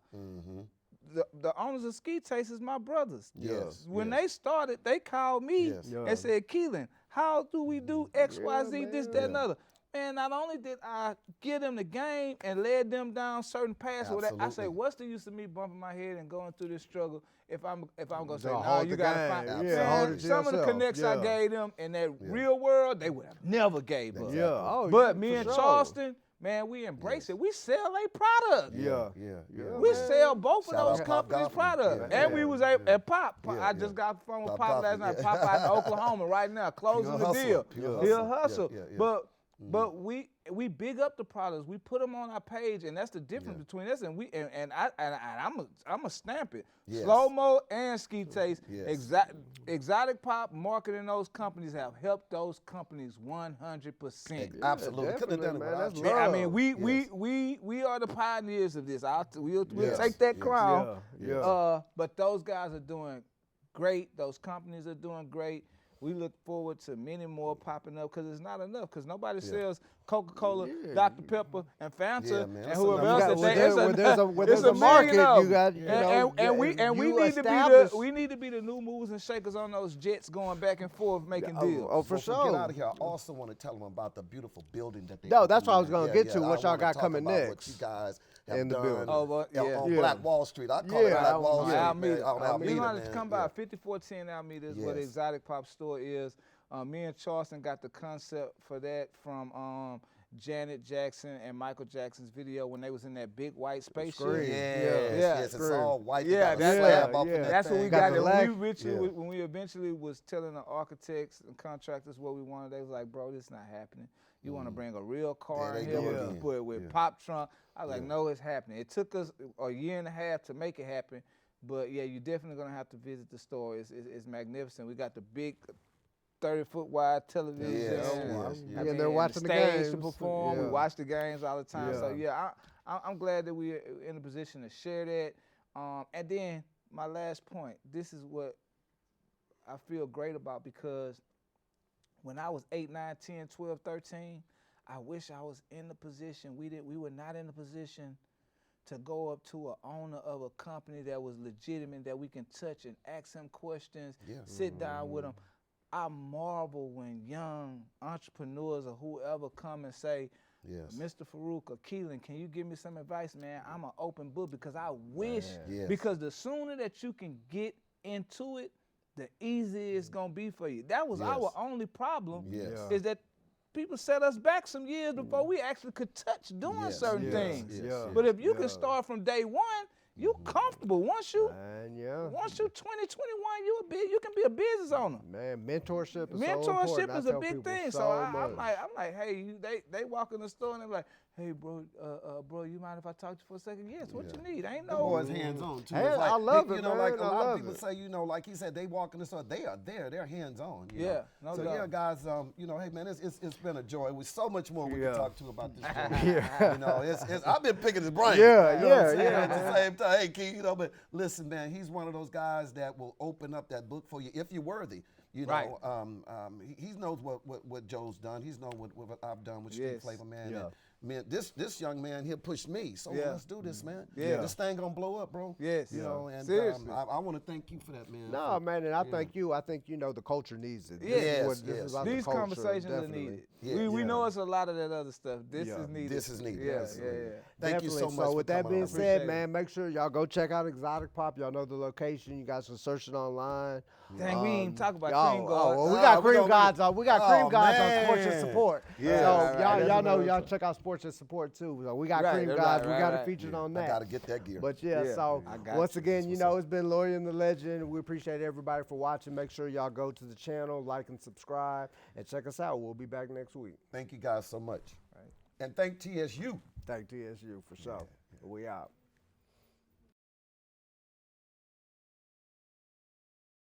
The owners of Ski Taste is my brothers. Yes, When yes. they started, they called me Yes. Yeah. and said, Kehlin, how do we do X, Y, Z, this, that, and Yeah. other? Man, not only did I give them the game and led them down certain paths, where I say, Absolutely. what's the use of me bumping my head and going through this struggle if I'm gonna say, So no, hold you the gotta game. find. Yeah, Man, hold it to some of the yourself. connects I Yeah. gave them in that real world, they would have never gave us. Yeah. Oh, But yeah, me for and sure. Charleston, man, we embrace it. We sell a product. Yeah. Yeah. We sell both Shout of those out Pop companies' Goffman. products. Yeah, And we yeah, was able, and Pop, Yeah, I just yeah. got the phone with Pop Pop last Goffman, night. yeah. Pop out in Oklahoma right now, closing the hustle, deal. pure He'll hustle. hustle. Yeah, yeah, yeah. But we big up the products. We put them on our page, and that's the difference between us and we. And I'm a stamp it. Yes. Slow Mo and Ski Taste, Yes. Exotic Pop marketing those companies have helped those companies 100%. Absolutely. Couldn't have done it definitely, man. without That's you. love. I mean, Yes. we are the pioneers of this. We'll Yes, take that yes. crown. Yeah. But those guys are doing great. Those companies are doing great. we look forward to many more popping up because it's not enough because nobody sells Coca-Cola, Dr. Pepper, and Fanta, and whoever else. Where there's a market, you got, we need to be the new movers and shakers on those jets going back and forth making deals. Oh, for sure. Get out of here. I also want to tell them about the beautiful building that they. No, that's what I was gonna get to. What y'all got coming next? What you guys have in the done building. on Black Wall Street. I call it Black Wall Street. Alameda. You know to come by 5410 Alameda is where the Exotic Pop store is. Me and Charleston got the concept for that from Janet Jackson and Michael Jackson's video when they was in that big white spaceship. Yes, it's all white. That's what we got. When we eventually was telling the architects and contractors what we wanted, they was like, bro, this is not happening. You want to bring a real car in here with pop trunk. I was like, no, it's happening. It took us a year and a half to make it happen, but yeah, you're definitely going to have to visit the store. It's magnificent. We got the big 30-foot wide television. And they're watching the games to perform. We watch the games all the time. So I'm glad that we're in a position to share that. And then my last point, this is what I feel great about because when I was 8, 9, 10, 12, 13, I wish I was in the position. We were not in the position to go up to an owner of a company that was legitimate, that we can touch and ask him questions, sit down with him. I marvel when young entrepreneurs or whoever come and say, Mr. Farooq or Kehlin, can you give me some advice, man? I'm an open book because I wish, because the sooner that you can get into it, the easier it's going to be for you. That was our only problem, is that people set us back some years before we actually could touch doing certain things. But if you can start from day one, you comfortable. Once you 20, 21, you can be a business owner. Man, mentorship is mentorship is a big thing. So I'm like, hey, they walk in the store and they're like, hey, bro, you mind if I talk to you for a second? Yes, what you need? Ain't no. The boys hands-on, too. Hey, I love it, you know, like a lot of people say, you know, like he said, they walk in the store, they are there, they're hands-on. You know? No so, doubt. guys, you know, hey, man, it's been a joy. With so much more we can talk to about this show. You know, I've been picking his brain. At the same time, hey, Key, you know, but listen, man, he's one of those guys that will open up that book for you if you're worthy. You know, he knows what Joe's done. He's known what I've done with Street Flavor, man. And, man, this young man here pushed me. So let's do this, man. This thing gonna blow up, bro. You know, and I want to thank you for that, man. No, man, and I thank you. I think, you know, the culture needs it. These conversations are needed. We know it's a lot of that other stuff. This is needed. This is needed. Thank you so much. So with that being said, man, make sure y'all go check out Exotic Pop. Y'all know the location. You guys can search it online. Dang, we ain't talk about Cream Guards. Well, we got Cream Guards on. We got Cream Guards on Sports and Support. So y'all know y'all check out Sports and Support too. So we got Cream Guards. We got it featured on that. I gotta get that gear. But so once again, you know, it's been Lawyer and the Legend. We appreciate everybody for watching. Make sure y'all go to the channel, like and subscribe, and check us out. We'll be back next week. Thank you guys so much. And thank TSU. Thank TSU for sure. We out.